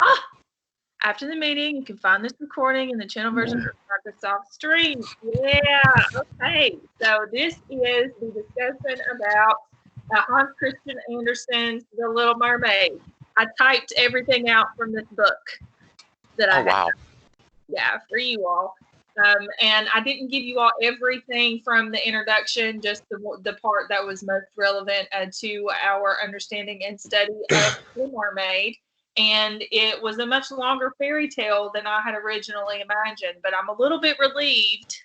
Ah, after the meeting, you can find this recording in the channel version of Microsoft Stream. Yeah, okay. So this is the discussion about Hans Christian Andersen's The Little Mermaid. I typed everything out from this book that I Oh, had. wow. Yeah, for you all. And I didn't give you all everything from the introduction, just the part that was most relevant to our understanding and study of The Mermaid. And it was a much longer fairy tale than I had originally imagined, but I'm a little bit relieved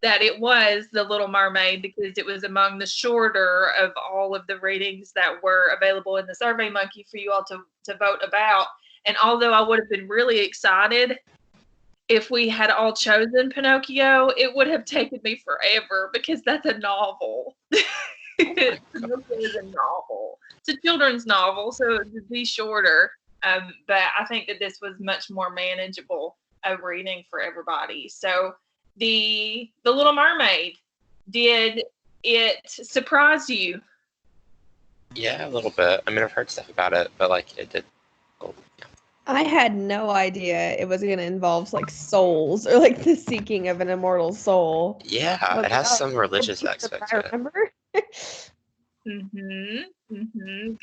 that it was The Little Mermaid because it was among the shorter of all of the readings that were available in the Survey Monkey for you all to vote about. And although I would have been really excited if we had all chosen Pinocchio, it would have taken me forever because that's a novel. Pinocchio is a novel. It's a children's novel, so it would be shorter. But I think that this was much more manageable reading for everybody. So the Little Mermaid, did it surprise you? Yeah, a little bit. I mean, I've heard stuff about it, but like it did. Oh, yeah. I had no idea it was going to involve like souls or like the seeking of an immortal soul. Yeah, it has some religious aspect to it. Remember? Good.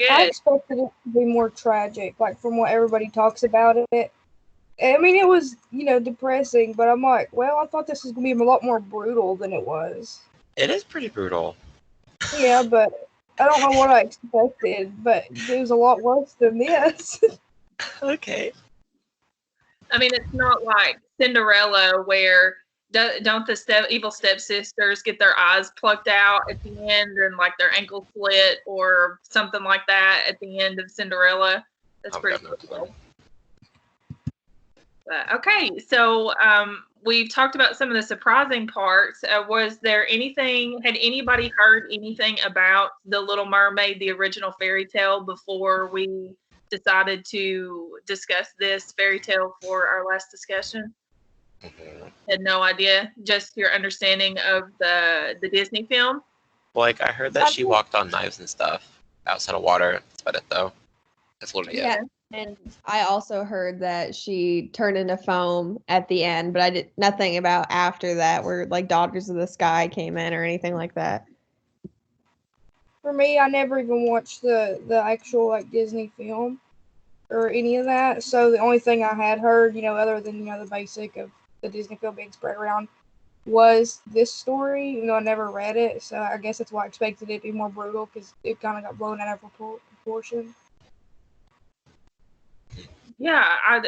I expected it to be more tragic, like from what everybody talks about it. I mean, it was, depressing, but I'm like, well, I thought this was going to be a lot more brutal than it was. It is pretty brutal. Yeah, but I don't know what I expected, but it was a lot worse than this. Okay. I mean, it's not like Cinderella where don't the evil stepsisters get their eyes plucked out at the end and like their ankle slit or something like that at the end of Cinderella? That's pretty cool. Okay, so we've talked about some of the surprising parts. Was there anything, had anybody heard anything about The Little Mermaid, the original fairy tale, before we decided to discuss this fairy tale for our last discussion? Mm-hmm. Had no idea, just your understanding of the Disney film? Like, I heard that she walked on knives and stuff outside of water. That's about it, though. That's literally it. And I also heard that she turned into foam at the end, but I did nothing about after that where like Daughters of the Sky came in or anything like that. For me, I never even watched the actual like Disney film or any of that. So the only thing I had heard, other than the basic of the Disney film being spread around, was this story. I never read it, so I guess that's why I expected it to be more brutal because it kind of got blown out of proportion. Yeah, and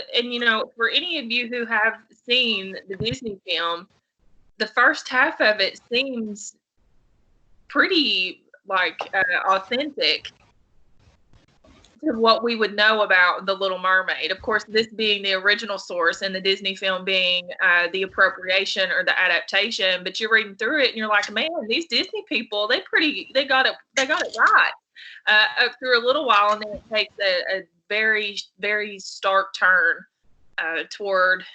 for any of you who have seen the Disney film, the first half of it seems pretty like authentic to what we would know about The Little Mermaid. Of course, this being the original source and the Disney film being the appropriation or the adaptation. But you're reading through it and you're like, man, these Disney people, they got it right up through a little while, and then it takes a very, very stark turn toward.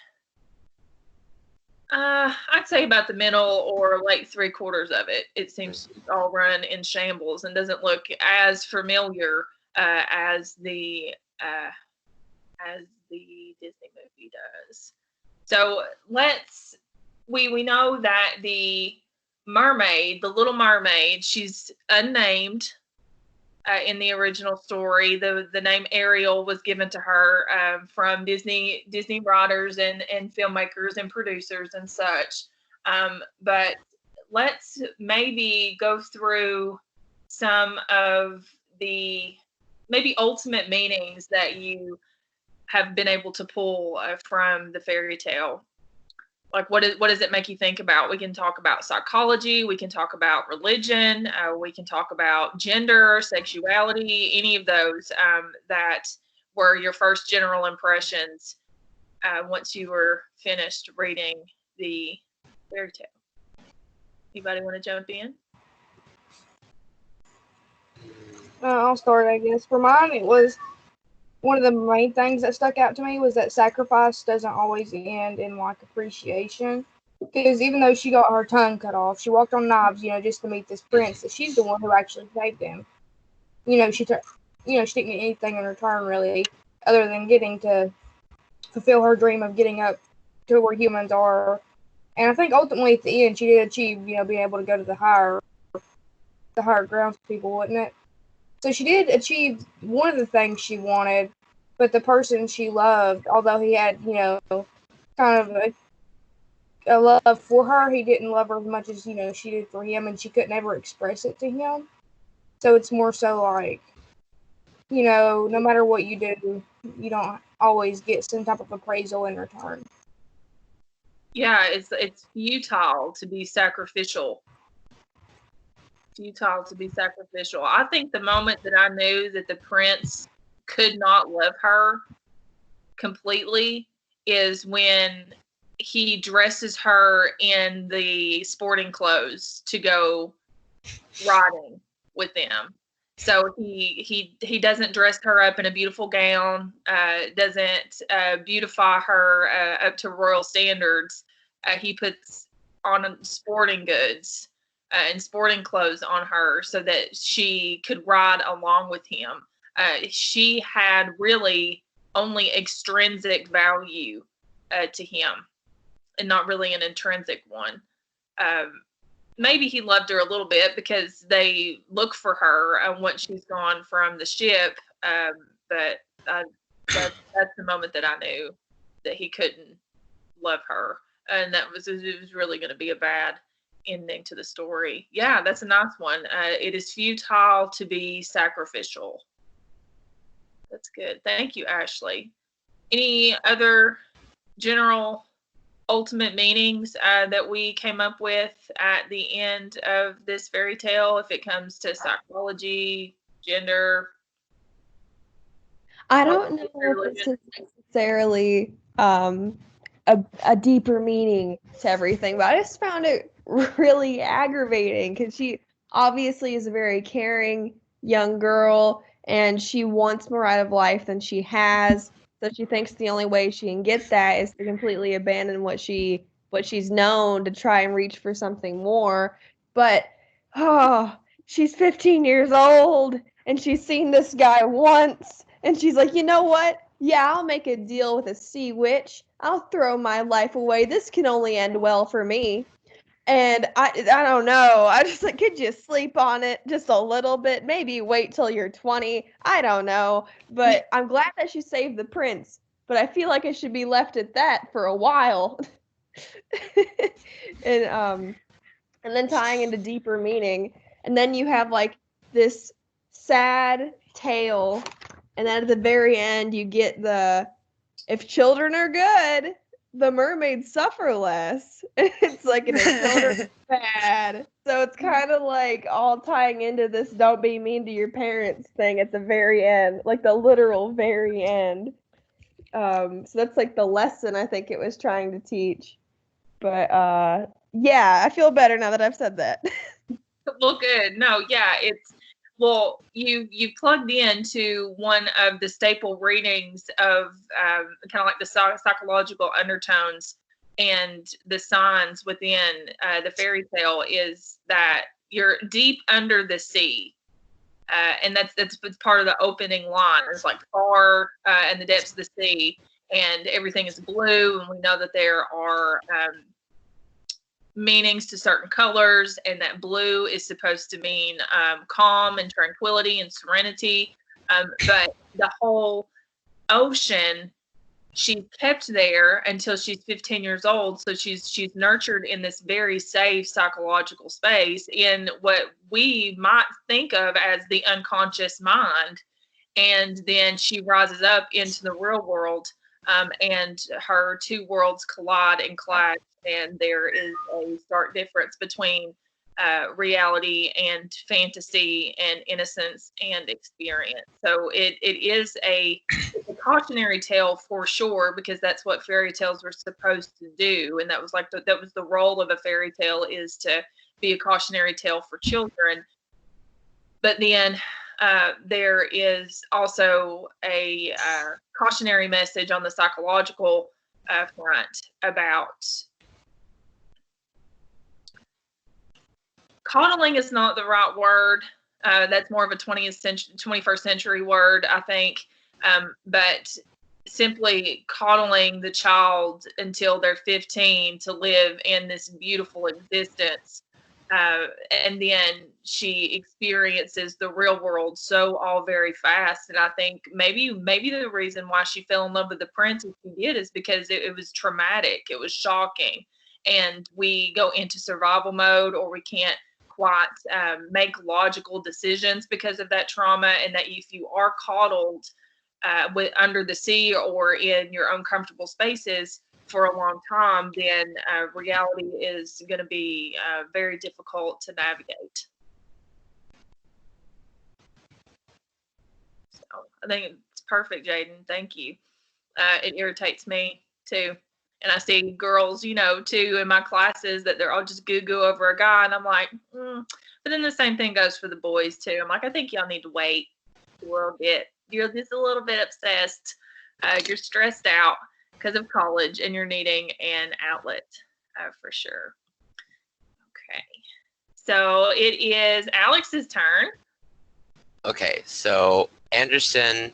I'd say about the middle or like 3/4 of it. It seems to all run in shambles and doesn't look as familiar as the Disney movie does. So we know that the mermaid, the Little Mermaid, she's unnamed in the original story. The name Ariel was given to her from Disney writers and filmmakers and producers and such. But let's maybe go through some of the maybe ultimate meanings that you have been able to pull from the fairy tale. Like, what does it make you think about? We can talk about psychology. We can talk about religion. We can talk about gender, sexuality, any of those that were your first general impressions once you were finished reading the fairy tale. Anybody want to jump in? I'll start, I guess. For mine, it was one of the main things that stuck out to me was that sacrifice doesn't always end in like appreciation. Because even though she got her tongue cut off, she walked on knives, just to meet this prince. That she's the one who actually saved him. She didn't get anything in return really. other than getting to fulfill her dream of getting up to where humans are. And I think ultimately at the end she did achieve, being able to go to the higher grounds people, wasn't it? So she did achieve one of the things she wanted, but the person she loved, although he had, kind of a love for her, he didn't love her as much as, she did for him, and she couldn't ever express it to him. So it's more so like, no matter what you do, you don't always get some type of appraisal in return. Yeah, it's futile to be sacrificial. Futile to be sacrificial. I think the moment that I knew that the prince could not love her completely is when he dresses her in the sporting clothes to go riding with them. So he doesn't dress her up in a beautiful gown, doesn't beautify her up to royal standards. He puts on sporting goods and sporting clothes on her so that she could ride along with him. She had really only extrinsic value to him and not really an intrinsic one. Maybe he loved her a little bit because they look for her once she's gone from the ship. But that's the moment that I knew that he couldn't love her. And it was really going to be a bad ending to the story. Yeah, that's a nice one. It is futile to be sacrificial. That's good. Thank you, Ashley. Any other general ultimate meanings that we came up with at the end of this fairy tale, if it comes to psychology, gender? I don't know if this is necessarily a deeper meaning to everything, but I just found it really aggravating because she obviously is a very caring young girl and she wants more out of life than she has. So she thinks the only way she can get that is to completely abandon what she's known to try and reach for something more. But she's 15 years old and she's seen this guy once and she's like, you know what? Yeah, I'll make a deal with a sea witch. I'll throw my life away. This can only end well for me. And I don't know. I just like, could you sleep on it just a little bit? Maybe wait till you're 20. I don't know. But I'm glad that she saved the prince. But I feel like it should be left at that for a while. and then tying into deeper meaning. And then you have like this sad tale. And then at the very end, you get if children are good, the mermaids suffer less. It's like if children are bad. So it's kind of like all tying into this don't be mean to your parents thing at the very end, like the literal very end. So that's like the lesson I think it was trying to teach. But yeah, I feel better now that I've said that. Well, good. No, yeah, you plugged into one of the staple readings of kind of like the psychological undertones and the signs within the fairy tale is that you're deep under the sea. And that's part of the opening line. It's like far in the depths of the sea, and everything is blue, and we know that there are meanings to certain colors, and that blue is supposed to mean calm and tranquility and serenity. But the whole ocean, she's kept there until she's 15 years old. So she's nurtured in this very safe psychological space in what we might think of as the unconscious mind. And then she rises up into the real world, and her two worlds collide and clash. And there is a stark difference between reality and fantasy and innocence and experience. So it is a cautionary tale for sure, because that's what fairy tales were supposed to do. And that was the role of a fairy tale, is to be a cautionary tale for children. But then there is also a cautionary message on the psychological front about coddling is not the right word. That's more of a 21st century word, I think. But simply coddling the child until they're 15 to live in this beautiful existence. And then she experiences the real world so all very fast. And I think maybe the reason why she fell in love with the prince as she did is because it was traumatic. It was shocking. And we go into survival mode, or we can't quite make logical decisions because of that trauma. And that if you are coddled under the sea or in your own comfortable spaces for a long time, then reality is going to be very difficult to navigate. So I think it's perfect, Jaden. Thank you. It irritates me too. And I see girls, too, in my classes that they're all just goo-goo over a guy. And I'm like, But then the same thing goes for the boys too. I'm like, I think y'all need to wait a little bit. You're just a little bit obsessed. You're stressed out because of college, and you're needing an outlet for sure. Okay. So it is Alex's turn. Okay, so Andersen,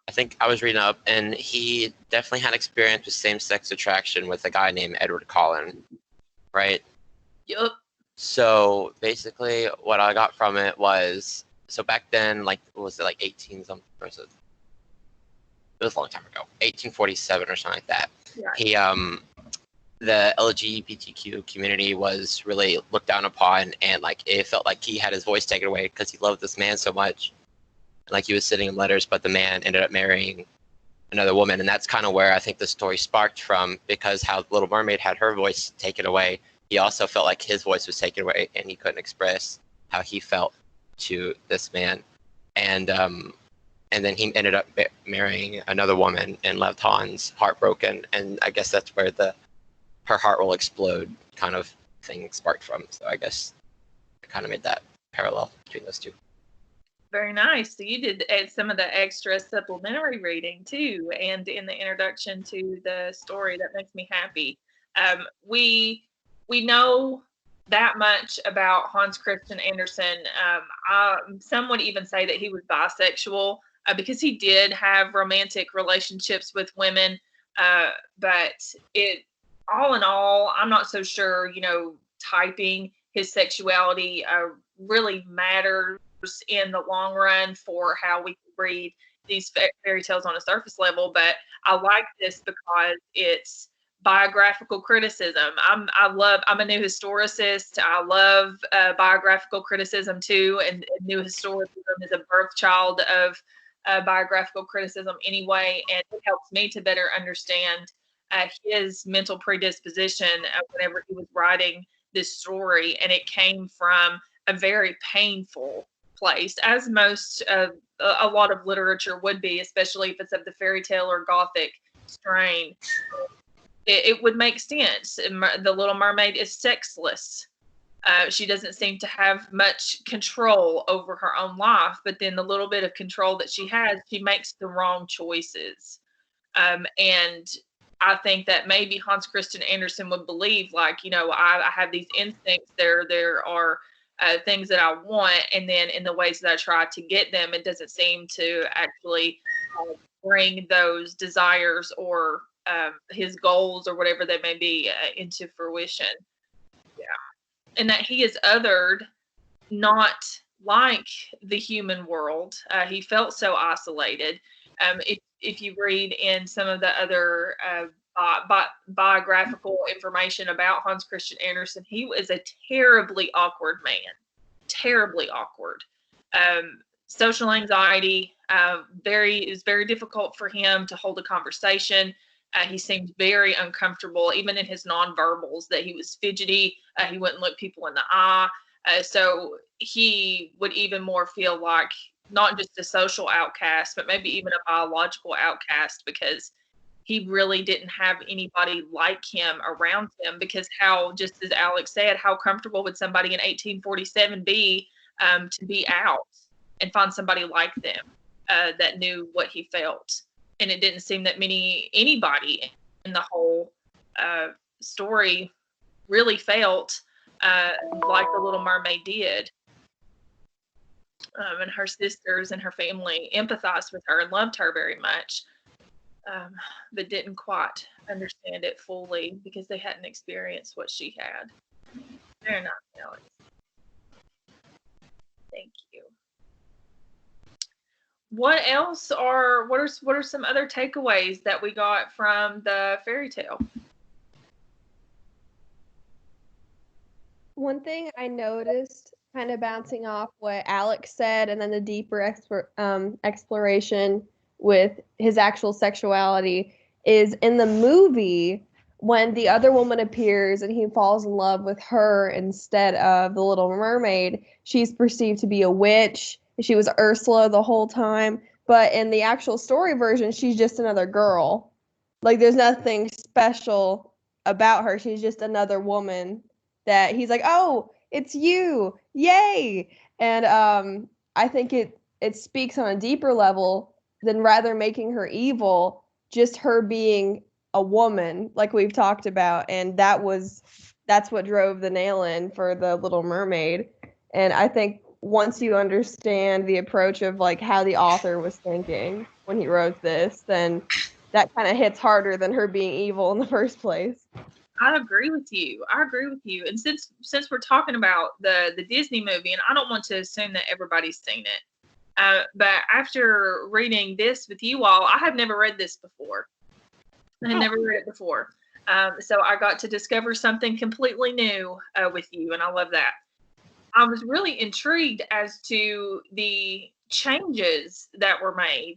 I think I was reading up, and he definitely had experience with same-sex attraction with a guy named Edward Cullen, right? Yup. So basically, what I got from it was, so back then, like, what was it, like 18 something, or was it? It was a long time ago, 1847 or something like that. Right. He, the LGBTQ community was really looked down upon, and like it felt like he had his voice taken away because he loved this man so much. Like he was sending him letters, but the man ended up marrying another woman, and that's kind of where I think the story sparked from, because how Little Mermaid had her voice taken away, he also felt like his voice was taken away, and he couldn't express how he felt to this man, and then he ended up marrying another woman and left Hans heartbroken, and I guess that's where her heart will explode kind of thing sparked from. So I guess I kind of made that parallel between those two. Very nice. So you did some of the extra supplementary reading too, and in the introduction to the story. That makes me happy. We know that much about Hans Christian Andersen. Some would even say that he was bisexual because he did have romantic relationships with women. But all in all, I'm not so sure, typing his sexuality really matters in the long run for how we read these fairy tales on a surface level. But I like this because it's biographical criticism. I'm a new historicist. I love biographical criticism too, and new historicism is a birth child of biographical criticism anyway, and it helps me to better understand his mental predisposition whenever he was writing this story. And it came from a very painful place, as most a lot of literature would be, especially if it's of the fairy tale or gothic strain. It would make sense. The Little Mermaid is sexless. She doesn't seem to have much control over her own life, but then the little bit of control that she has, she makes the wrong choices. And I think that maybe Hans Christian Andersen would believe, like, I have these instincts. There are things that I want, and then in the ways that I try to get them, it doesn't seem to actually bring those desires or his goals or whatever they may be into fruition. Yeah. And that he is othered, not like the human world. He felt so isolated. If you read in some of the other biographical information about Hans Christian Andersen, he was a terribly awkward man. Terribly awkward. Social anxiety. It was very difficult for him to hold a conversation. He seemed very uncomfortable, even in his nonverbals, that he was fidgety. He wouldn't look people in the eye. So he would even more feel like not just a social outcast, but maybe even a biological outcast, because he really didn't have anybody like him around him. Because just as Alex said, how comfortable would somebody in 1847 be to be out and find somebody like them that knew what he felt? And it didn't seem that anybody in the whole story really felt like the Little Mermaid did. and her sisters and her family empathized with her and loved her very much, but didn't quite understand it fully because they hadn't experienced what she had. Very nice, Alex. Thank you. What are some other takeaways that we got from the fairy tale? One thing I noticed, kind of bouncing off what Alex said, and then the deeper exploration with his actual sexuality, is in the movie when the other woman appears and he falls in love with her instead of the Little Mermaid. She's perceived to be a witch. She was Ursula the whole time, but in the actual story version, she's just another girl. Like, there's nothing special about her. She's just another woman that he's like, oh, it's you, yay. And I think it speaks on a deeper level than rather making her evil, just her being a woman, like we've talked about. And that's what drove the nail in for the Little Mermaid. And I think once you understand the approach of like how the author was thinking when he wrote this, then that kind of hits harder than her being evil in the first place. I agree with you. And since we're talking about the Disney movie, and I don't want to assume that everybody's seen it, but after reading this with you all, I have never read this before. I had never read it before. So I got to discover something completely new with you, and I love that. I was really intrigued as to the changes that were made.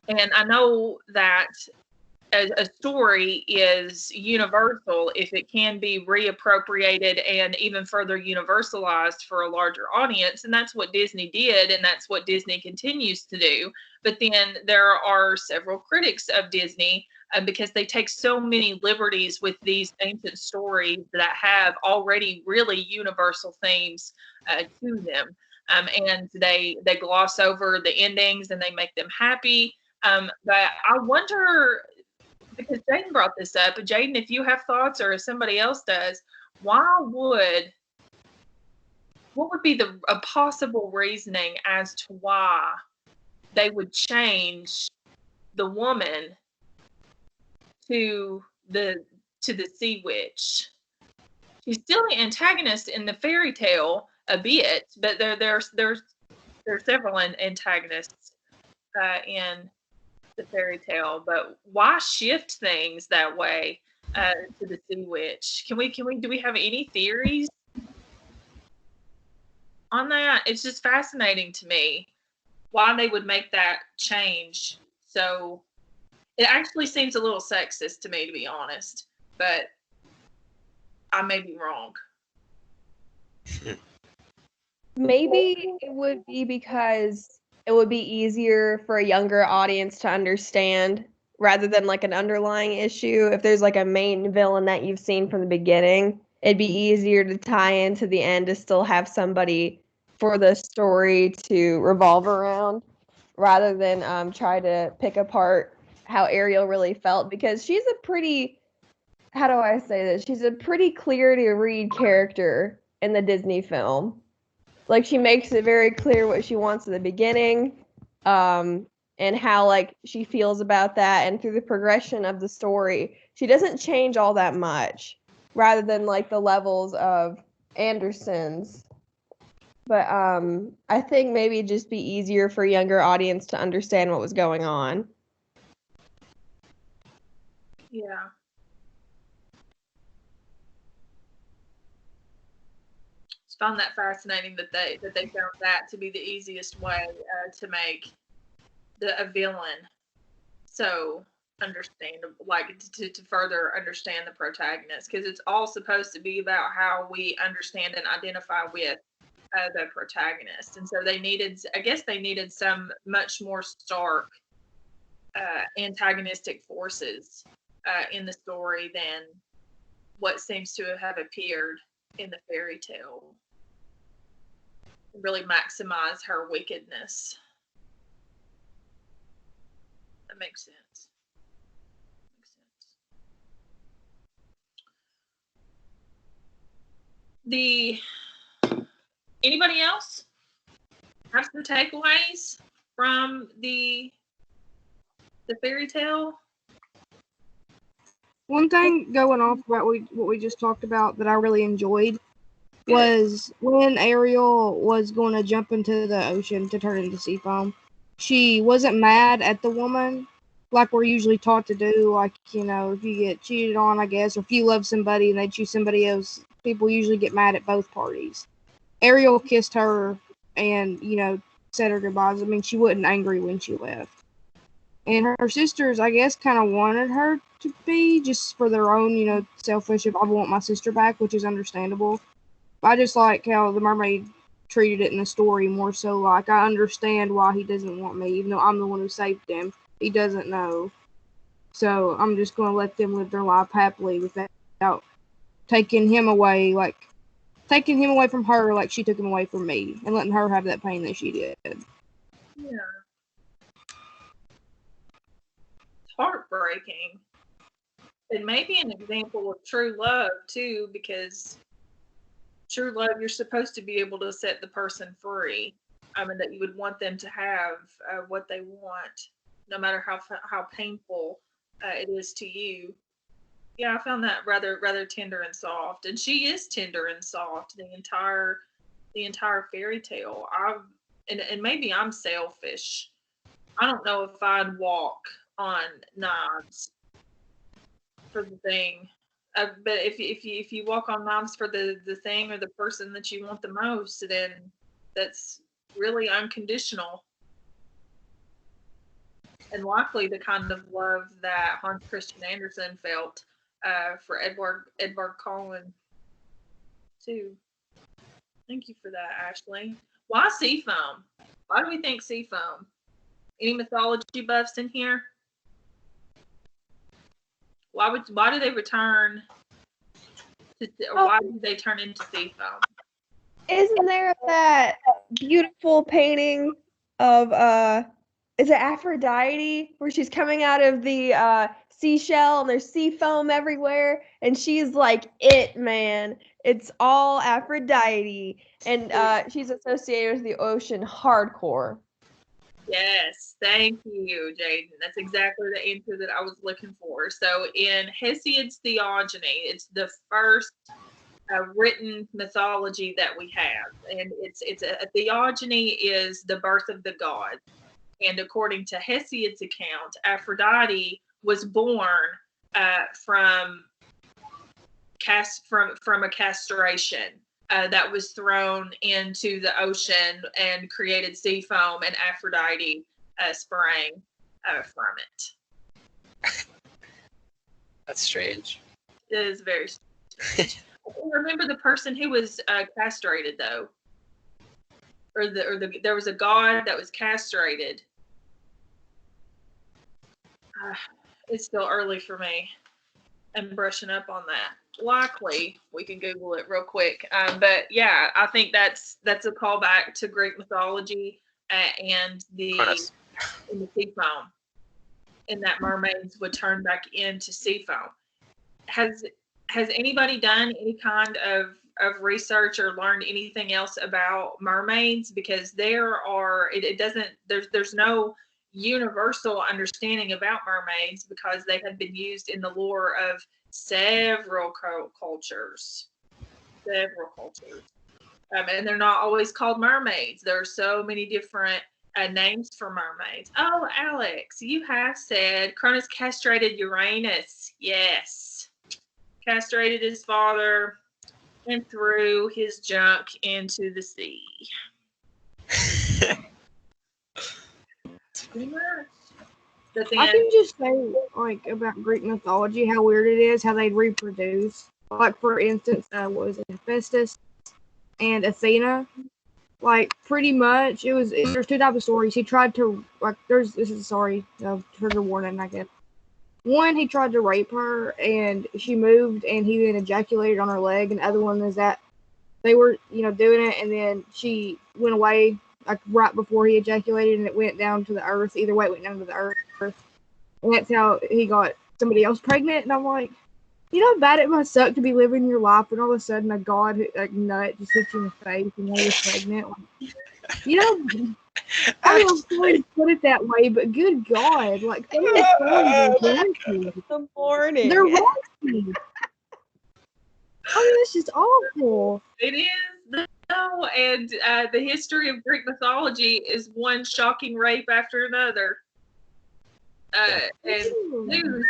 And I know that a story is universal if it can be reappropriated and even further universalized for a larger audience. And that's what Disney did, and that's what Disney continues to do. But then there are several critics of Disney because they take so many liberties with these ancient stories that have already really universal themes to them. And they gloss over the endings and they make them happy. But I wonder, because Jaden brought this up, Jaden, if you have thoughts or if somebody else does, what would be a possible reasoning as to why they would change the woman to the sea witch? She's still the antagonist in the fairy tale a bit, but there's several antagonists in the fairy tale, but why shift things that way to the sea witch? Do we have any theories on that? It's just fascinating to me why they would make that change. So it actually seems a little sexist to me, to be honest, but I may be wrong. Maybe it would be because it would be easier for a younger audience to understand rather than like an underlying issue. If there's like a main villain that you've seen from the beginning, it'd be easier to tie into the end to still have somebody for the story to revolve around rather than try to pick apart how Ariel really felt, because she's a pretty, how do I say this? She's a pretty clear to read character in the Disney film. Like, she makes it very clear what she wants at the beginning, and how like she feels about that, and through the progression of the story, she doesn't change all that much, rather than like the levels of Andersen's. But I think maybe it'd just be easier for a younger audience to understand what was going on. Yeah. Just found that fascinating that they found that to be the easiest way to make a villain so understandable, like to further understand the protagonist, because it's all supposed to be about how we understand and identify with the protagonist. And so they needed some much more stark antagonistic forces in the story than what seems to have appeared in the fairy tale. Really maximize her wickedness. That makes sense. Anybody else? have some takeaways from the fairy tale? One thing going off about what we just talked about that I really enjoyed was when Ariel was going to jump into the ocean to turn into sea foam. She wasn't mad at the woman like we're usually taught to do. Like, you know, if you get cheated on, I guess, or if you love somebody and they choose somebody else, people usually get mad at both parties. Ariel kissed her and, you know, said her goodbyes. I mean, she wasn't angry when she left. And her sisters, I guess, kind of wanted her to be just for their own, you know, selfish. If I want my sister back, which is understandable. I just like how the mermaid treated it in the story more so. Like, I understand why he doesn't want me, even though I'm the one who saved him. He doesn't know. So I'm just going to let them live their life happily without taking him away, from her like she took him away from me, and letting her have that pain that she did. Yeah. It's heartbreaking. It may be an example of true love, too, because true love, you're supposed to be able to set the person free. I mean, that you would want them to have what they want, no matter how painful it is to you. Yeah, I found that rather tender and soft, and she is tender and soft the entire fairy tale. And maybe I'm selfish. I don't know if I'd walk on knives for the thing. But if you walk on knives for the thing or the person that you want the most, then that's really unconditional. And likely the kind of love that Hans Christian Andersen felt for Edward Cullen too. Thank you for that, Ashley. Why sea foam? Why do we think sea foam? Any mythology buffs in here? Why do they return why do they turn into sea foam? Isn't there that beautiful painting of is it Aphrodite where she's coming out of the seashell and there's sea foam everywhere and she's like it, man. It's all Aphrodite and she's associated with the ocean hardcore. Yes, thank you, Jaden. That's exactly the answer that I was looking for. So in Hesiod's Theogony, it's the first written mythology that we have, and it's a theogony is the birth of the gods. And according to Hesiod's account, Aphrodite was born from a castration. That was thrown into the ocean and created sea foam, and Aphrodite sprang from it. That's strange. It is very strange. Remember the person who was castrated, though, or there was a god that was castrated. It's still early for me. I'm brushing up on that. Likely, we can Google it real quick. But yeah, I think that's a callback to Greek mythology and the sea foam, and that mermaids would turn back into sea foam. Has anybody done any kind of research or learned anything else about mermaids? Because there's no universal understanding about mermaids because they have been used in the lore of several cultures. And they're not always called mermaids. There are so many different names for mermaids. Oh, Alex, you have said Cronus castrated Uranus. Yes. Castrated his father and threw his junk into the sea. Pretty much. But then, I can just say, like, about Greek mythology, how weird it is, how they'd reproduce. Like, for instance, what was it, Hephaestus and Athena? Like, pretty much, there's two types of stories. He tried to, like, trigger warning, I guess. One, he tried to rape her, and she moved, and he then ejaculated on her leg. And the other one is that they were, doing it, and then she went away, like, right before he ejaculated, and it went down to the earth. Either way, it went down to the earth. And that's how he got somebody else pregnant. And I'm like, You know how bad it must suck to be living your life and all of a sudden a god nut just hits you in the face and now you're pregnant. Like, you know, I mean, I'm sorry to put it that way, but good God, like some of the stories are raunchy. The morning. They're raunchy. I mean, it's just awful. It is. No, and the history of Greek mythology is one shocking rape after another. And Zeus,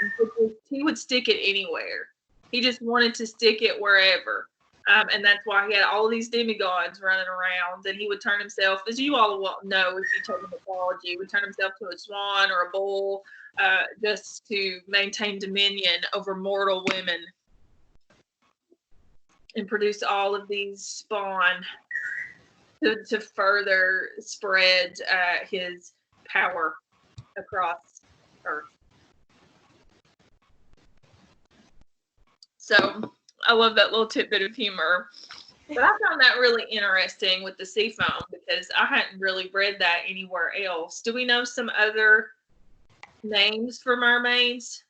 he would stick it anywhere. He just wanted to stick it wherever. And that's why he had all these demigods running around. And he would turn himself, as you all know, if you take mythology, he would turn himself to a swan or a bull just to maintain dominion over mortal women and produce all of these spawn to further spread his power across Earth. So I love that little tidbit of humor. But I found that really interesting with the sea foam because I hadn't really read that anywhere else. Do we know some other names for mermaids?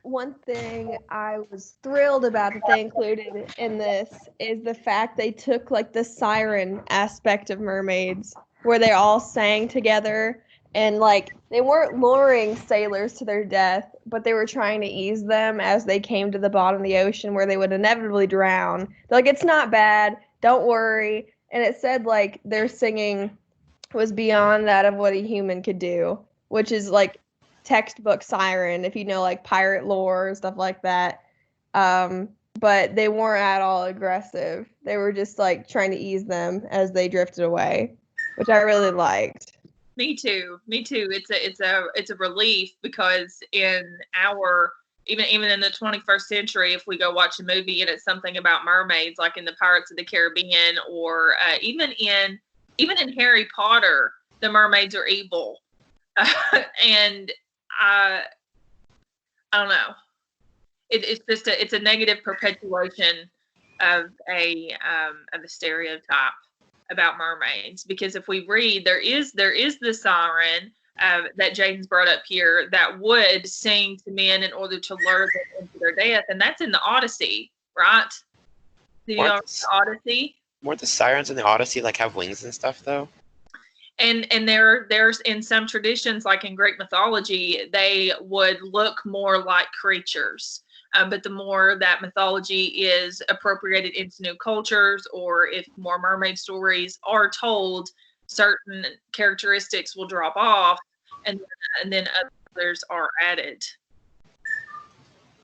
One thing I was thrilled about that they included in this is the fact they took like the siren aspect of mermaids where they all sang together and like they weren't luring sailors to their death, but they were trying to ease them as they came to the bottom of the ocean where they would inevitably drown. They're like, it's not bad, don't worry. And it said like their singing was beyond that of what a human could do, which is like textbook siren if you know like pirate lore and stuff like that. But they weren't at all aggressive. They were just like trying to ease them as they drifted away, which I really liked. Me too. It's a relief because in our even in the 21st century, if we go watch a movie and it's something about mermaids, like in the Pirates of the Caribbean, or even in Harry Potter, the mermaids are evil, and I don't know. It's just it's a negative perpetuation of a stereotype about mermaids, because if we read, there is the siren that Jaden's brought up here that would sing to men in order to lure them into their death, and that's in the Odyssey, right? Do you know the Odyssey? Weren't the sirens in the Odyssey like have wings and stuff though? And there's in some traditions, like in Greek mythology, they would look more like creatures. But the more that mythology is appropriated into new cultures, or if more mermaid stories are told, certain characteristics will drop off, and then others are added.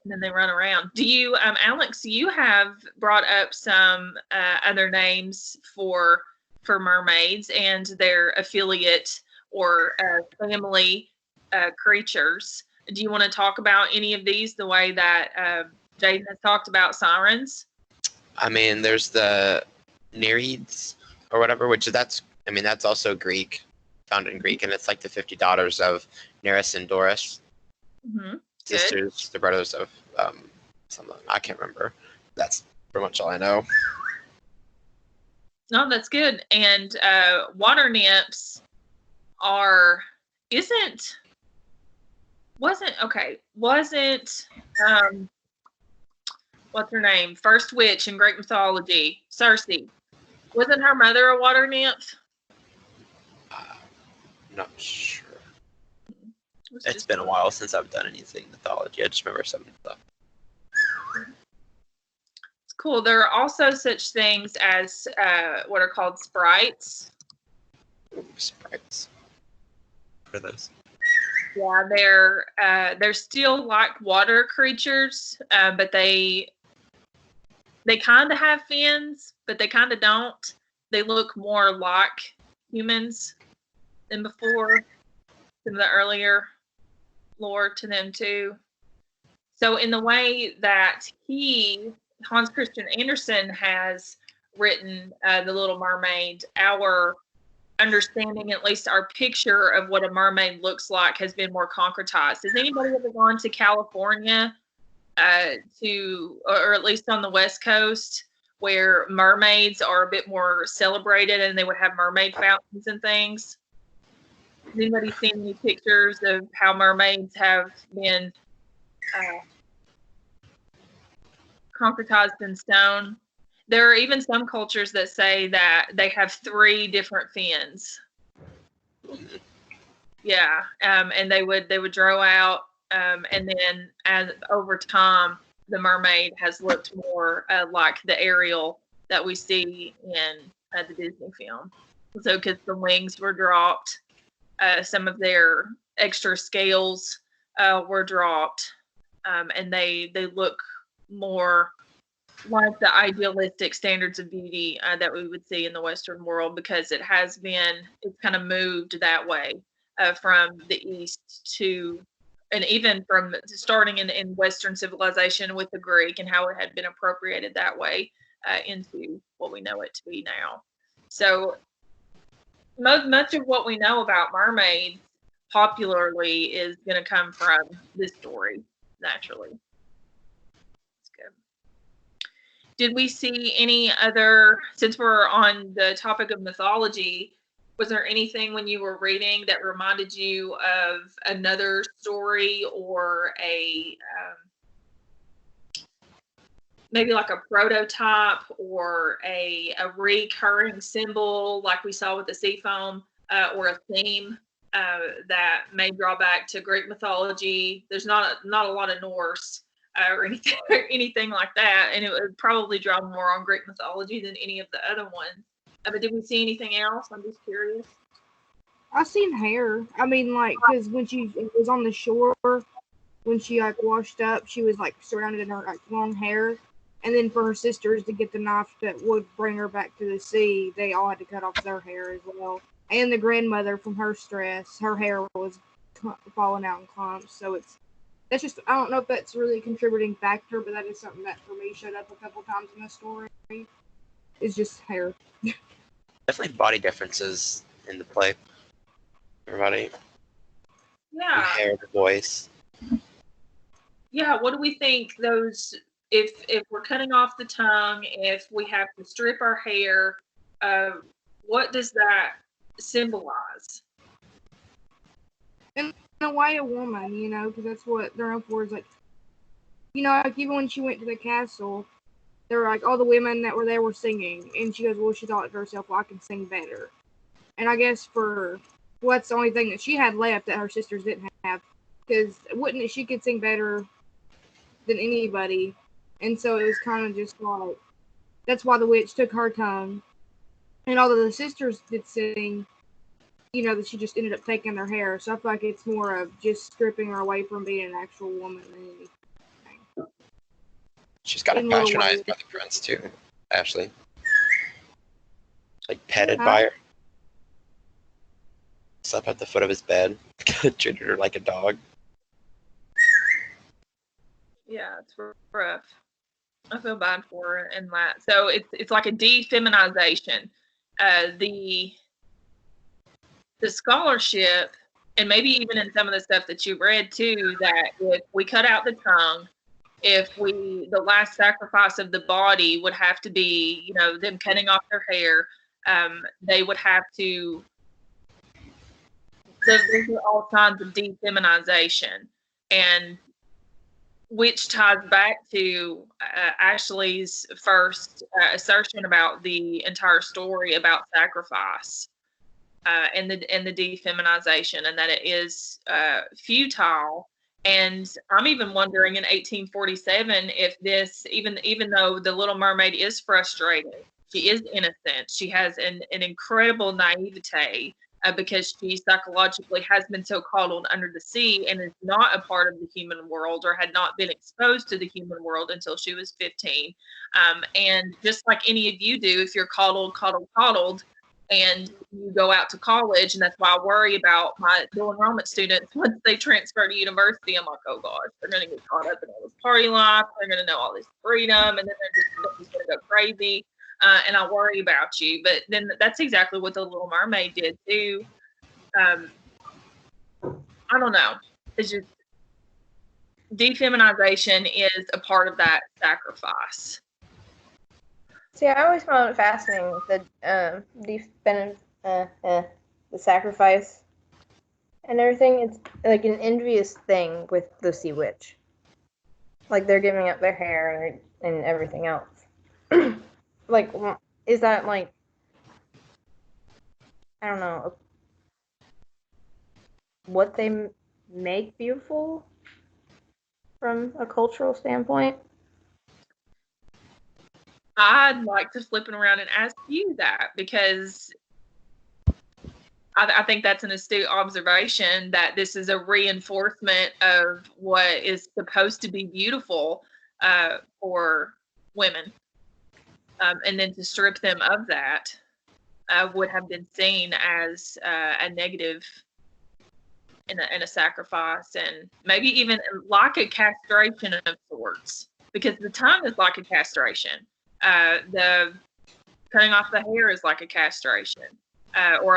And then they run around. Do you, Alex? You have brought up some other names for mermaids and their affiliate or family creatures. Do you want to talk about any of these the way that Jaden has talked about sirens? I mean, there's the Nereids or whatever, which that's also Greek, found in Greek, and it's like the 50 daughters of Nereus and Doris. Mm-hmm. Sisters, the brothers of something. I can't remember. That's pretty much all I know. No, that's good. And water nymphs wasn't what's her name? First witch in Greek mythology, Circe. Wasn't her mother a water nymph? Not sure. It's been a while since I've done anything mythology. I just remember some stuff. It's cool. There are also such things as what are called sprites. Ooh, sprites. What are those? Yeah, they're still like water creatures, but they kind of have fins, but they kind of don't. They look more like humans than before, than the earlier lore to them too. So in the way that Hans Christian Andersen has written The Little Mermaid, our understanding, at least our picture of what a mermaid looks like, has been more concretized. Has anybody ever gone to California or at least on the West Coast, where mermaids are a bit more celebrated and they would have mermaid fountains and things? Has anybody seen any pictures of how mermaids have been concretized in stone. There are even some cultures that say that they have 3 different fins. Yeah, and they would draw out, and then as over time, the mermaid has looked more like the Ariel that we see in the Disney film. So, because the wings were dropped, some of their extra scales were dropped, and they look more like the idealistic standards of beauty that we would see in the Western world, because it's kind of moved that way from the East to, and even from starting in Western civilization with the Greek and how it had been appropriated that way into what we know it to be now. So much of what we know about mermaids popularly is going to come from this story, naturally. That's good. Did we see any other, since we're on the topic of mythology, was there anything when you were reading that reminded you of another story or a maybe like a prototype or a recurring symbol like we saw with the sea foam, or a theme that may draw back to Greek mythology? There's not a lot of Norse or anything like that, and it would probably draw more on Greek mythology than any of the other ones. But did we see anything else? I'm just curious. I seen hair. I mean, like, because when she was on the shore, when she like washed up, she was like surrounded in her like long hair, and then for her sisters to get the knife that would bring her back to the sea, they all had to cut off their hair as well. And the grandmother, from her stress, her hair was falling out in clumps. So that's just, I don't know if that's really a contributing factor, but that is something that for me showed up a couple times in the story. It's just hair. Definitely body differences in the play. Everybody. Yeah. Hair, voice. Yeah. What do we think those? If we're cutting off the tongue, if we have to strip our hair, what does that symbolize? In a way, a woman, you know, because that's what they're known for. Is like, you know, like even when she went to the castle, there were like all the women that were there were singing, and she goes, well, she thought to herself, well, I can sing better. And I guess that's the only thing that she had left that her sisters didn't have, because she could sing better than anybody, and so it was kind of just like, that's why the witch took her tongue, and although the sisters did sing, you know, that she just ended up taking their hair. So I feel like it's more of just stripping her away from being an actual woman than anything. She's got patronized by the prince too, Ashley. Like petted by her. Slept at the foot of his bed. Treated her like a dog. Yeah, it's rough. I feel bad for her in that. So it's like a defeminization. The scholarship, and maybe even in some of the stuff that you've read too, that if we cut out the tongue, the last sacrifice of the body would have to be, you know, them cutting off their hair. They would have to. Those are all signs of defeminization, and which ties back to Ashley's first assertion about the entire story about sacrifice. And the defeminization, and that it is futile. And I'm even wondering in 1847 if this, even though the Little Mermaid is frustrated, she is innocent, she has an incredible naivete because she psychologically has been so coddled under the sea and is not a part of the human world, or had not been exposed to the human world until she was 15. And just like any of you do, if you're coddled, and you go out to college, and that's why I worry about my dual enrollment students once they transfer to university. I'm like, oh gosh, they're going to get caught up in all this party life. They're going to know all this freedom, and then they're just going to go crazy. And I worry about you. But then that's exactly what the Little Mermaid did too. I don't know. It's just defeminization is a part of that sacrifice. See, I always found it fascinating, the sacrifice and everything. It's like an envious thing with the Sea Witch. Like, they're giving up their hair and everything else. Like, is that like, I don't know, what they make beautiful from a cultural standpoint? I'd like to flip it around and ask you that, because I think that's an astute observation, that this is a reinforcement of what is supposed to be beautiful for women. And then to strip them of that would have been seen as a negative and a sacrifice, and maybe even like a castration of sorts, because the tongue is like a castration. The cutting off the hair is like a castration, or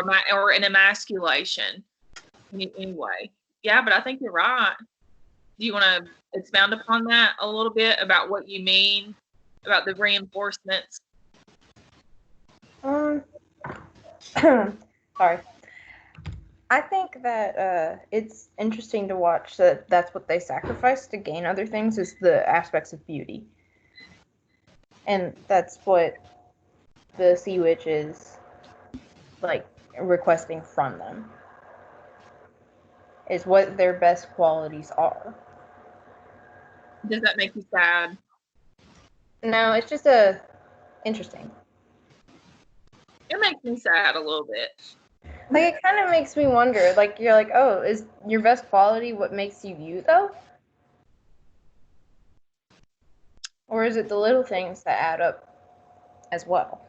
an emasculation. Anyway, yeah, but I think you're right. Do you want to expound upon that a little bit about what you mean about the reinforcements? Sorry. I think that it's interesting to watch that that's what they sacrifice to gain other things, is the aspects of beauty. And that's what the Sea Witch is, like, requesting from them. Is what their best qualities are. Does that make you sad? No, it's just interesting. It makes me sad a little bit. Like, it kind of makes me wonder, like, you're like, oh, is your best quality what makes you you, though? Or is it the little things that add up as well?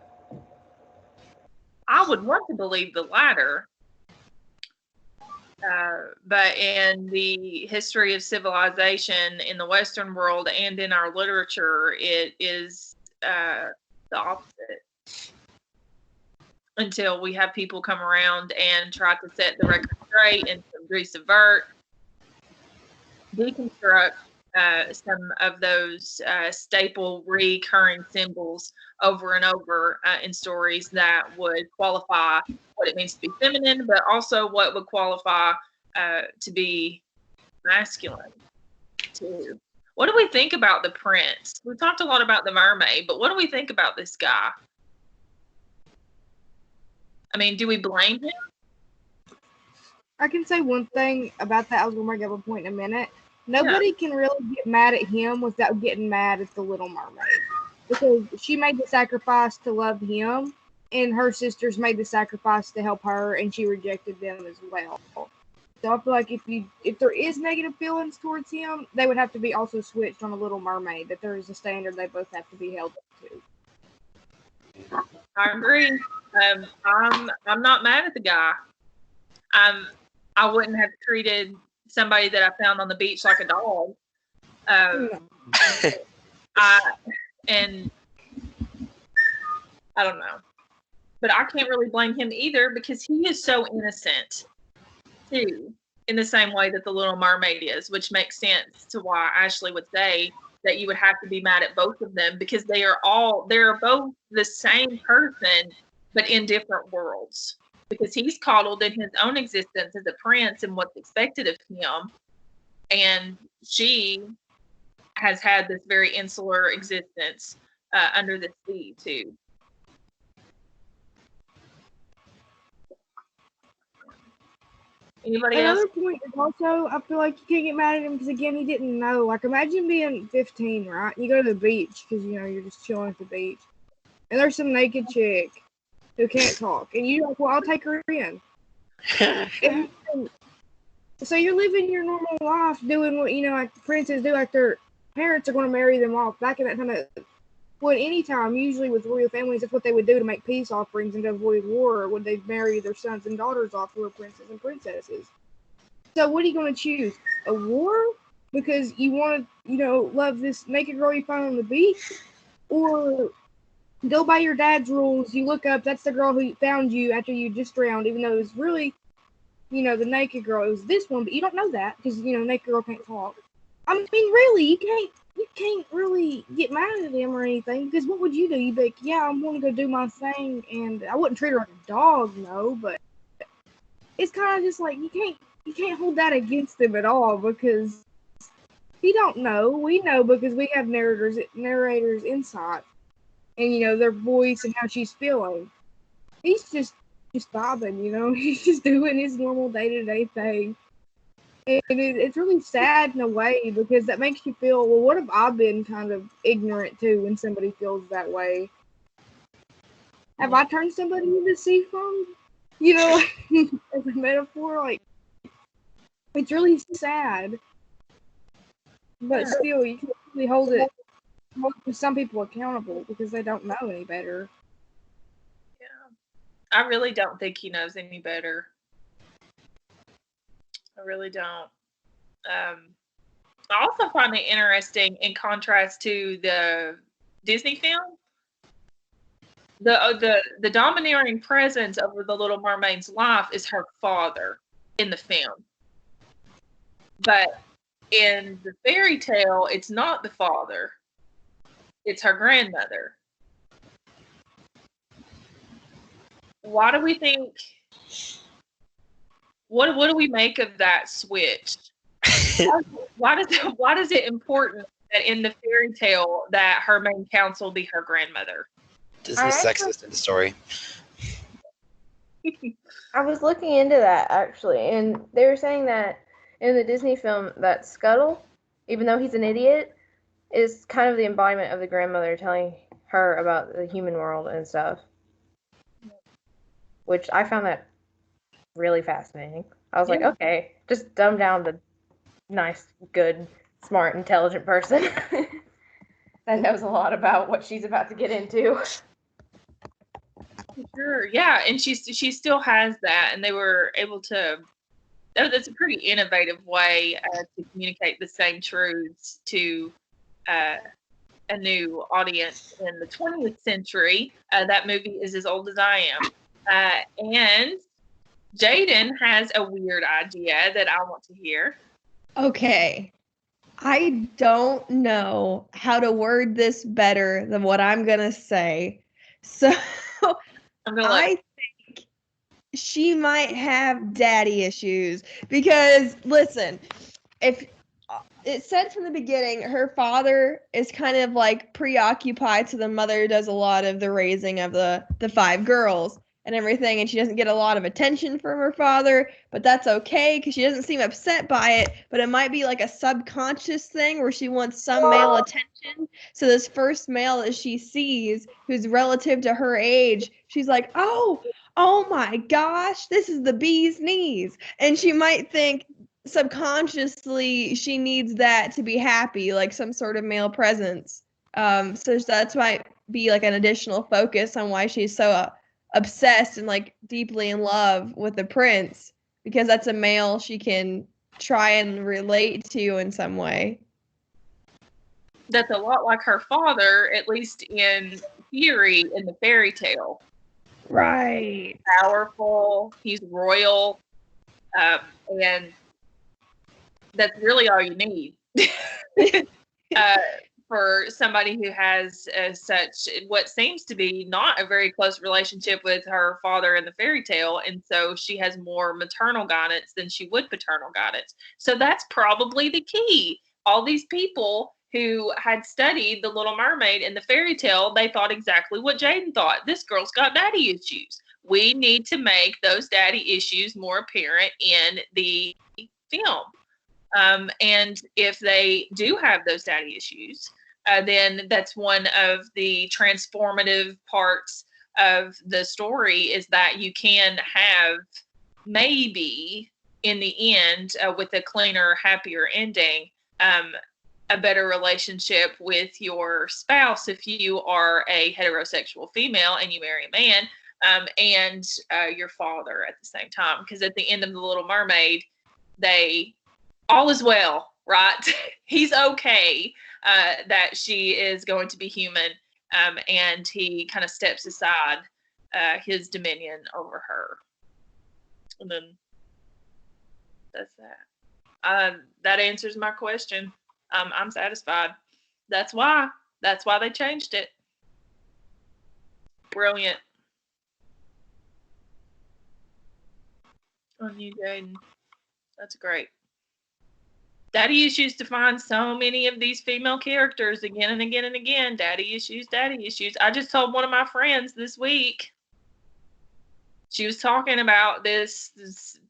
I would want to believe the latter. But in the history of civilization in the Western world and in our literature, it is the opposite. Until we have people come around and try to set the record straight and resubvert, deconstruct some of those staple recurring symbols over and over in stories that would qualify what it means to be feminine, but also what would qualify to be masculine too. What do we think about the prince? We talked a lot about the mermaid, but what do we think about this guy? I mean, do we blame him? I can say one thing about that. I was going to bring up a point in a minute. Nobody can really get mad at him without getting mad at the Little Mermaid, because she made the sacrifice to love him, and her sisters made the sacrifice to help her, and she rejected them as well. So I feel like if there is negative feelings towards him, they would have to be also switched on a Little Mermaid. That there is a standard they both have to be held up to. I agree. I'm not mad at the guy. I wouldn't have treated somebody that I found on the beach like a dog. And I don't know, but I can't really blame him either, because he is so innocent too, in the same way that the Little Mermaid is, which makes sense to why Ashley would say that you would have to be mad at both of them, because they're both the same person, but in different worlds. Because he's coddled in his own existence as a prince and what's expected of him, and she has had this very insular existence under the sea too. Anybody else? Another point is also, I feel like you can't get mad at him because, again, he didn't know. Like, imagine being 15, right? You go to the beach because, you're just chilling at the beach, and there's some naked chick who can't talk, and you're like, well, I'll take her in. So you're living your normal life, doing what, like the princes do, like their parents are going to marry them off. Back in that time, any time, usually with royal families, that's what they would do to make peace offerings and to avoid war, would they marry their sons and daughters off who are princes and princesses. So what are you going to choose? A war? Because you want to, love this naked girl you find on the beach? Or go by your dad's rules, you look up, that's the girl who found you after you just drowned, even though it was really, the naked girl. It was this one, but you don't know that because, naked girl can't talk. I mean, really, you can't really get mad at them or anything, because what would you do? You'd be like, yeah, I'm going to go do my thing, and I wouldn't treat her like a dog, no, but it's kind of just like, you can't hold that against them at all, because He don't know. We know because we have narrators insight, and their voice and how she's feeling. He's just vibing, He's just doing his normal day-to-day thing. And it's really sad in a way because that makes you feel, well, what have I been kind of ignorant to when somebody feels that way? Have I turned somebody into seafoam? As a metaphor, like, it's really sad. But still, you can really hold some people accountable because they don't know any better. Yeah. I really don't think he knows any better. I really don't. I also find it interesting in contrast to the Disney film. The domineering presence over the Little Mermaid's life is her father in the film. But in the fairy tale, it's not the father. It's her grandmother. Why do we think... What do we make of that switch? Why is it important that in the fairy tale that her main counsel be her grandmother? Disney's sexist in the story. I was looking into that actually, and they were saying that in the Disney film that Scuttle, even though he's an idiot, is kind of the embodiment of the grandmother telling her about the human world and stuff. Which I found that really fascinating. I was like, okay, just dumb down the nice, good, smart, intelligent person that knows a lot about what she's about to get into. Sure, yeah, and she still has that, and they were able to. That's a pretty innovative way to communicate the same truths to a new audience in the 20th century. That movie is as old as I am, and Jaden has a weird idea that I want to hear. Okay. I don't know how to word this better than what I'm going to say. So I think she might have daddy issues because, listen, if it said from the beginning, her father is kind of like preoccupied, so the mother does a lot of the raising of the 5 girls and everything, and she doesn't get a lot of attention from her father, but that's okay because she doesn't seem upset by it, but it might be like a subconscious thing where she wants some male attention. So this first male that she sees who's relative to her age, she's like, oh my gosh, this is the bee's knees. And she might think subconsciously she needs that to be happy, like some sort of male presence. So that's might be like an additional focus on why she's so obsessed and like deeply in love with the prince, because that's a male she can try and relate to in some way. That's a lot like her father, at least in theory, in the fairy tale. Right. Powerful, he's royal, and that's really all you need for somebody who has such what seems to be not a very close relationship with her father in the fairy tale, and so she has more maternal guidance than she would paternal guidance. So that's probably the key. All these people who had studied the Little Mermaid in the fairy tale, they thought exactly what Jaden thought. This girl's got daddy issues. We need to make those daddy issues more apparent in the film. And if they do have those daddy issues, then that's one of the transformative parts of the story, is that you can have maybe in the end with a cleaner, happier ending, a better relationship with your spouse if you are a heterosexual female and you marry a man, and your father at the same time. Because at the end of The Little Mermaid, all is well, right? He's okay that she is going to be human, and he kind of steps aside his dominion over her. And then that's that. That answers my question. I'm satisfied. That's why they changed it. Brilliant. On you, Jaden. That's great. Daddy issues to find so many of these female characters again and again and again. Daddy issues, daddy issues. I just told one of my friends this week, she was talking about this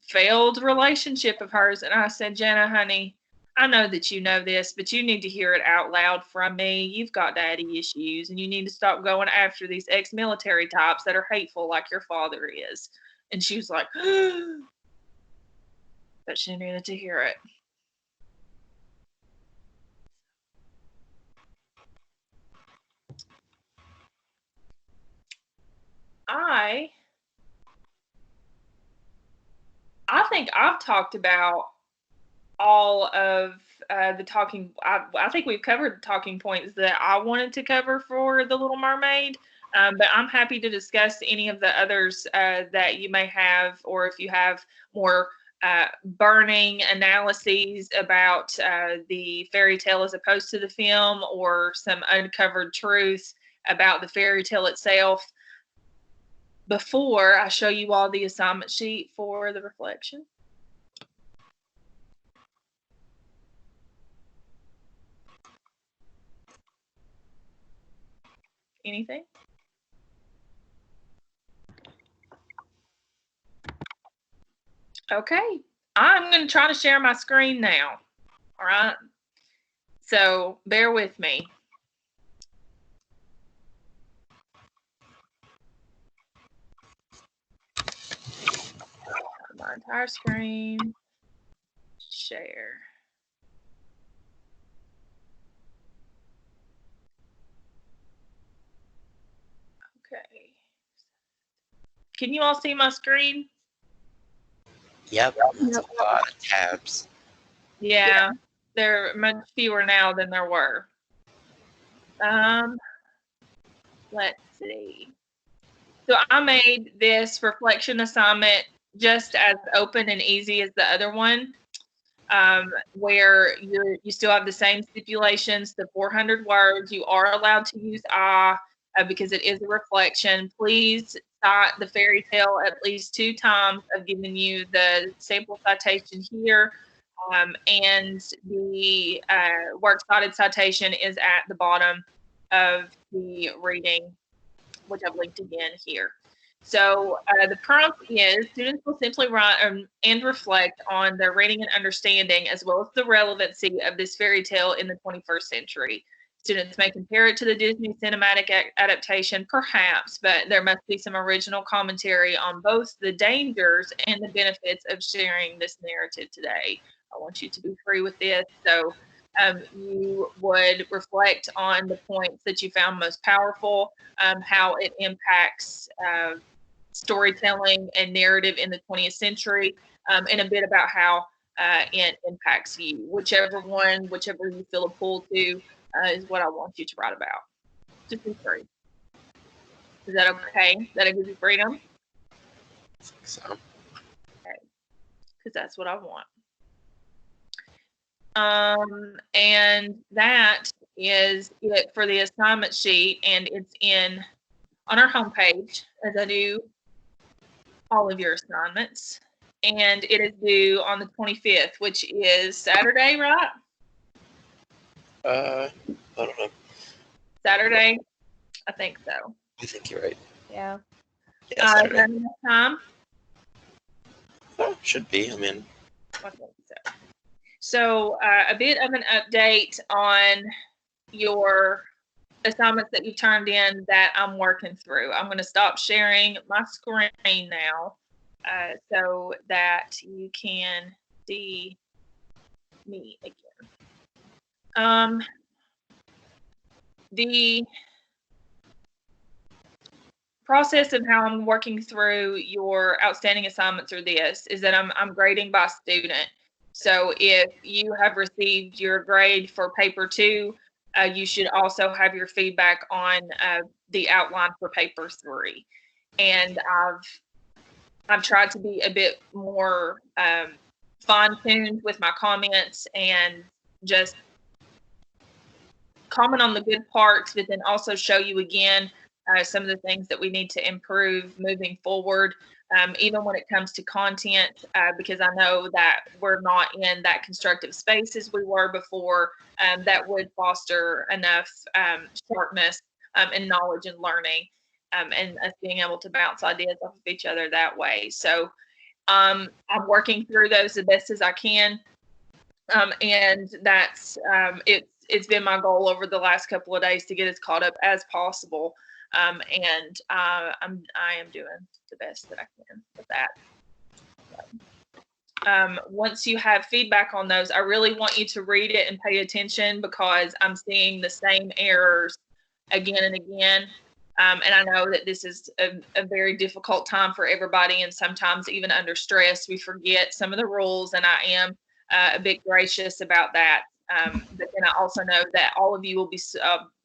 failed relationship of hers. And I said, Jenna, honey, I know that you know this, but you need to hear it out loud from me. You've got daddy issues, and you need to stop going after these ex-military types that are hateful like your father is. And she was like, but she needed to hear it. I think I've talked about all of the talking. I think we've covered the talking points that I wanted to cover for The Little Mermaid. But I'm happy to discuss any of the others that you may have, or if you have more burning analyses about the fairy tale as opposed to the film, or some uncovered truth about the fairy tale itself. Before I show you all the assignment sheet for the reflection. Anything? Okay, I'm going to try to share my screen now. All right. So bear with me. My entire screen. Share. Okay. Can you all see my screen? Yep. That's a lot of tabs. Yeah. There are much fewer now than there were. Let's see. So I made this reflection assignment just as open and easy as the other one, where you still have the same stipulations, the 400 words. You are allowed to use I because it is a reflection. Please cite the fairy tale at least 2 times. I've given you the sample citation here, and the works cited citation is at the bottom of the reading, which I've linked again here. So the prompt is students will simply write and reflect on their reading and understanding, as well as the relevancy of this fairy tale in the 21st century. Students may compare it to the Disney cinematic adaptation, perhaps, but there must be some original commentary on both the dangers and the benefits of sharing this narrative today. I want you to be free with this. So you would reflect on the points that you found most powerful, how it impacts storytelling and narrative in the 20th century, and a bit about how it impacts you. Whichever you feel a pull to is what I want you to write about. Just be free. Is that okay? That'll give you freedom? So. Okay. Because that's what I want. And that is it for the assignment sheet, and it's on our homepage, as I do all of your assignments. And it is due on the 25th, which is Saturday, right? I don't know. Saturday? I think so. I think you're right. Yeah. Yeah, Is that enough time? Oh, should be. I mean, I think so. So a bit of an update on your assignments that you turned in that I'm working through. I'm going to stop sharing my screen now so that you can see me again. The process of how I'm working through your outstanding assignments or this is that I'm grading by student. So if you have received your grade for paper 2, you should also have your feedback on the outline for paper 3. And I've tried to be a bit more fine-tuned with my comments and just comment on the good parts, but then also show you again some of the things that we need to improve moving forward. even when it comes to content, because I know that we're not in that constructive space as we were before, that would foster enough sharpness and knowledge and learning, and us being able to bounce ideas off of each other that way. So I'm working through those the best as I can. And that's it's been my goal over the last couple of days to get as caught up as possible. And I am doing the best that I can with that. Once you have feedback on those, I really want you to read it and pay attention, because I'm seeing the same errors again and again. And I know that this is a very difficult time for everybody, and sometimes even under stress, we forget some of the rules, and I am a bit gracious about that. But then I also know that all of you will be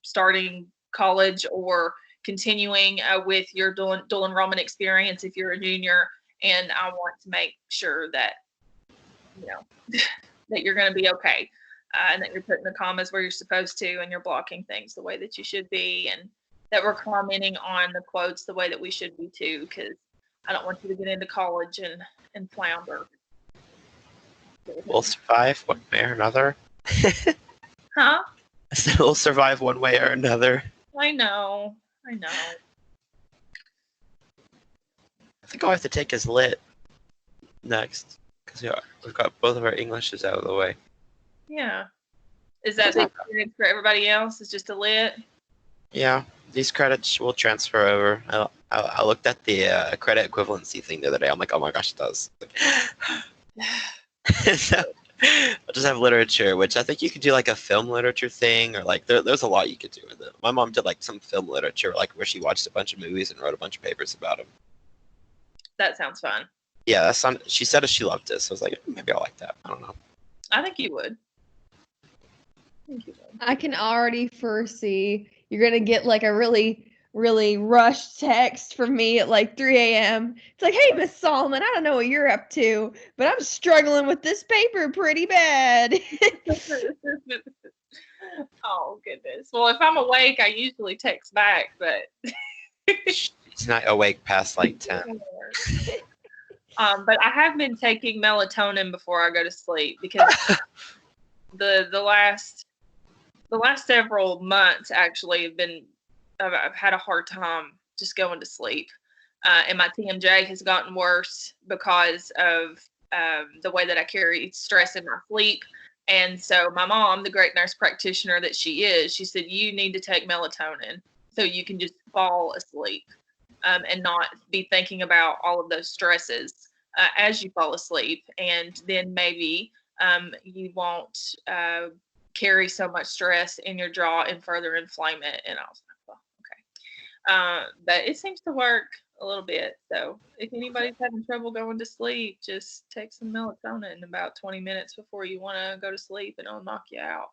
starting college or continuing with your dual enrollment experience if you're a junior, and I want to make sure that, you know, that you're going to be okay, and that you're putting the commas where you're supposed to, and you're blocking things the way that you should be, and that we're commenting on the quotes the way that we should be too, because I don't want you to get into college and flounder. We'll survive one way or another. Huh? I said we'll survive one way or another. I know. I think all I have to take is lit next, because we've got both of our Englishes out of the way. Yeah. Is that the experience for everybody else? Is just a lit? Yeah, these credits will transfer over. I looked at the credit equivalency thing the other day. I'm like, oh my gosh, it does. So I'll just have literature, which I think you could do like a film literature thing, or like there's a lot you could do with it. My mom did like some film literature, like where she watched a bunch of movies and wrote a bunch of papers about them. That sounds fun. Yeah, she said she loved it, so I was like, maybe I'll like that. I don't know. I think you would. I can already foresee you're going to get like a really, really rushed text from me at like 3 a.m. It's like, hey, Miss Solomon, I don't know what you're up to, but I'm struggling with this paper pretty bad. Oh, goodness. Well, if I'm awake, I usually text back, but... She's not awake past like 10. But I have been taking melatonin before I go to sleep, because the last several months actually I've had a hard time just going to sleep, and my TMJ has gotten worse because of the way that I carry stress in my sleep. And so my mom, the great nurse practitioner that she is, she said, you need to take melatonin so you can just fall asleep, and not be thinking about all of those stresses as you fall asleep, and then maybe you won't carry so much stress in your jaw and further inflame it. And I was like, well, okay. But it seems to work a little bit. So if anybody's having trouble going to sleep, just take some melatonin about 20 minutes before you want to go to sleep, and it'll knock you out.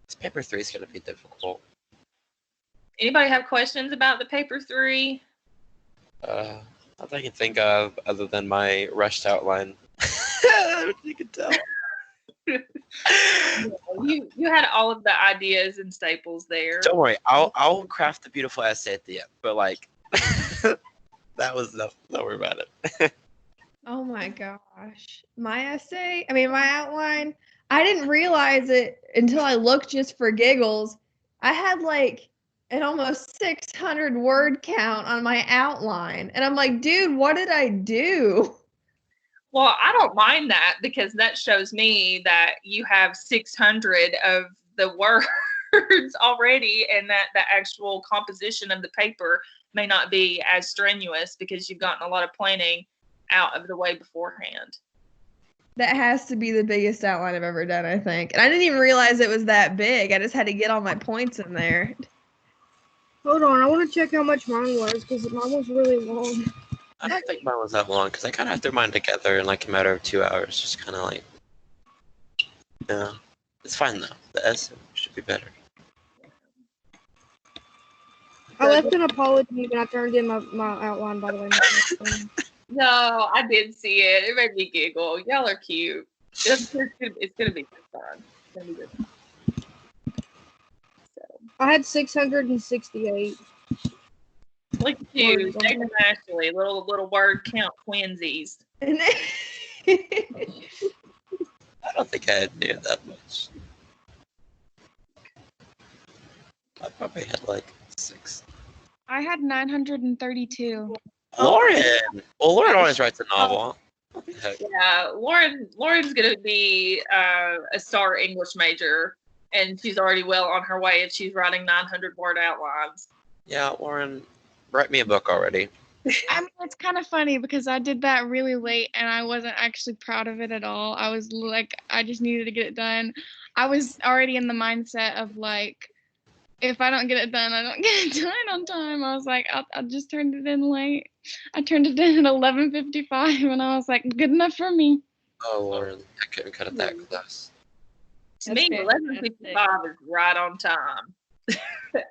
This paper 3 is going to be difficult. Anybody have questions about the paper 3? Nothing I can think of other than my rushed outline. You can tell. You had all of the ideas and staples there. Don't worry, I'll craft a beautiful essay at the end. But like, that was don't worry about it. Oh my gosh. My outline, I didn't realize it until I looked just for giggles. I had like an almost 600 word count on my outline. And I'm like, dude, what did I do? Well, I don't mind that, because that shows me that you have 600 of the words already, and that the actual composition of the paper may not be as strenuous because you've gotten a lot of planning out of the way beforehand. That has to be the biggest outline I've ever done, I think. And I didn't even realize it was that big. I just had to get all my points in there. Hold on, I want to check how much mine was, because mine was really long. I don't think mine was that long, because I kind of threw mine together in like a matter of 2 hours. Just kind of like, yeah, it's fine though. The essay should be better. I left an apology when I turned in my outline, by the way. No, I did see it. It made me giggle. Y'all are cute. It's gonna be fun. It's gonna be good. So. I had 668. Look at you, Jacob and Ashley, little word count twinsies. I don't think I had near that much. I probably had like 6. I had 932. Lauren! Well, Lauren always writes a novel. What the heck? Yeah, Lauren's gonna be a star English major, and she's already well on her way if she's writing 900 word outlines. Yeah, Lauren, write me a book already. I mean, it's kind of funny because I did that really late and I wasn't actually proud of it at all. I was like, I just needed to get it done. I was already in the mindset of like, if I don't get it done, I don't get it done on time. I was like, I'll just turn it in late. I turned it in at 11:55 and I was like, good enough for me. Oh, Lauren, I couldn't cut it that close. To me, 11:55 is right on time.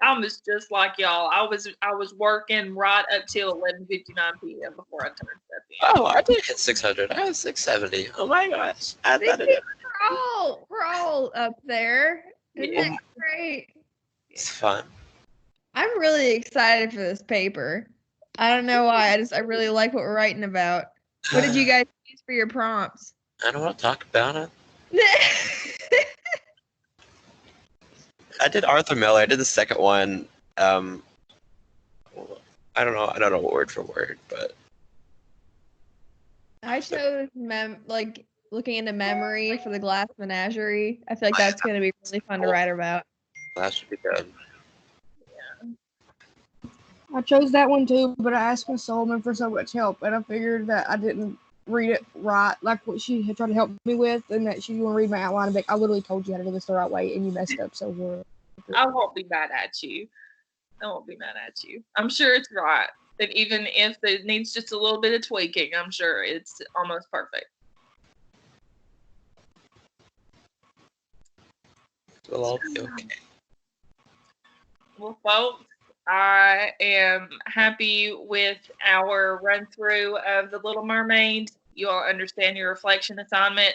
I was just like y'all. I was working right up till 11:59 p.m. before I turned stuff in. Oh, I did hit 600. I was 670. Oh my gosh. We're all up there. Isn't Yeah. that great? It's fun. I'm really excited for this paper. I don't know why. I really like what we're writing about. What did you guys use for your prompts? I don't want to talk about it. I did Arthur Miller. I did the second one. I don't know word for word, but I chose looking into memory for the Glass Menagerie. I feel like that's going to be really fun to write about. that should be good. I chose that one too, but I asked Miss Solomon for so much help, and I figured that I didn't read it right, like what she had tried to help me with, and that she want to read my outline and be like, I literally told you how to do this the right way, and you messed up so horrible. I won't be mad at you. I'm sure it's right. And even if it needs just a little bit of tweaking, I'm sure it's almost perfect. We'll all be okay. Well, folks, I am happy with our run through of The Little Mermaid. You all understand your reflection assignment.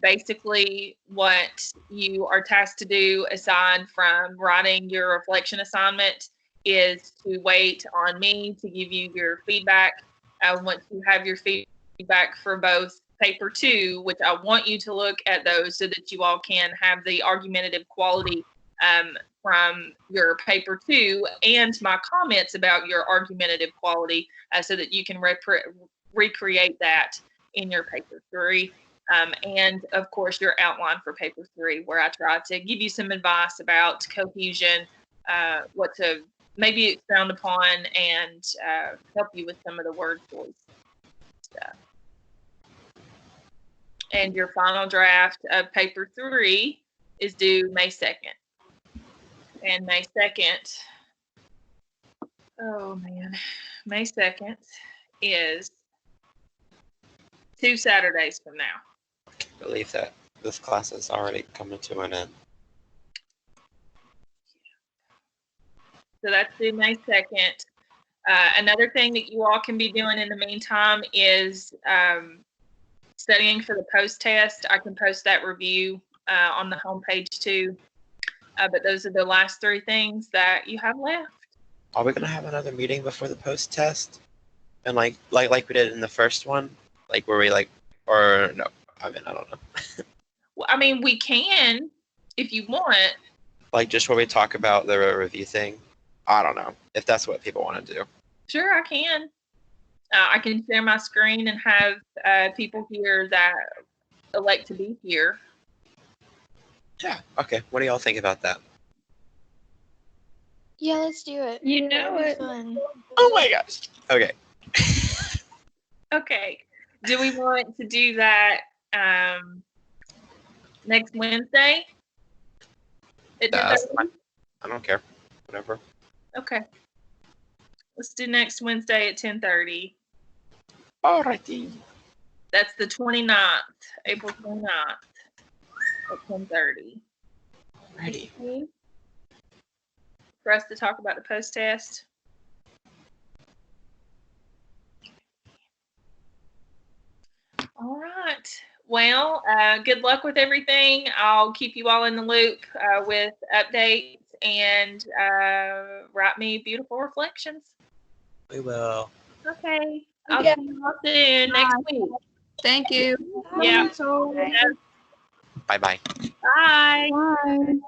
Basically, what you are tasked to do, aside from writing your reflection assignment, is to wait on me to give you your feedback. Once you have your feedback for both paper 2, which I want you to look at those so that you all can have the argumentative quality from your paper 2 and my comments about your argumentative quality so that you can recreate that in your paper 3. And of course, your outline for paper 3, where I try to give you some advice about cohesion, what to maybe expound upon, and help you with some of the word choice stuff. And your final draft of paper 3 is due May 2nd. And May 2nd, May 2nd is 2 Saturdays from now. I can't believe that this class is already coming to an end. So that's due May 2nd. Another thing that you all can be doing in the meantime is studying for the post-test. I can post that review on the homepage too. But those are the last 3 things that you have left. Are we gonna have another meeting before the post test? And like we did in the first one? Like where we or no? I mean, I don't know. Well, I mean, we can if you want. Like just where we talk about the review thing? I don't know if that's what people want to do. Sure, I can. I can share my screen and have people here that elect to be here. Yeah. Okay. What do y'all think about that? Yeah, let's do it. You know That'd be it. fun. Oh my gosh. Okay. Okay. Do we want to do that next Wednesday? That's fine. I don't care. Whatever. Okay. Let's do next Wednesday at 10:30. Alrighty. That's the 29th, April 29th at 10:30. Ready. For us to talk about the post-test. All right. Well, good luck with everything. I'll keep you all in the loop with updates, and write me beautiful reflections. We will. Okay. I'll Yeah. see you all soon next week. Thank you. Yeah. So Bye bye. Bye. Bye.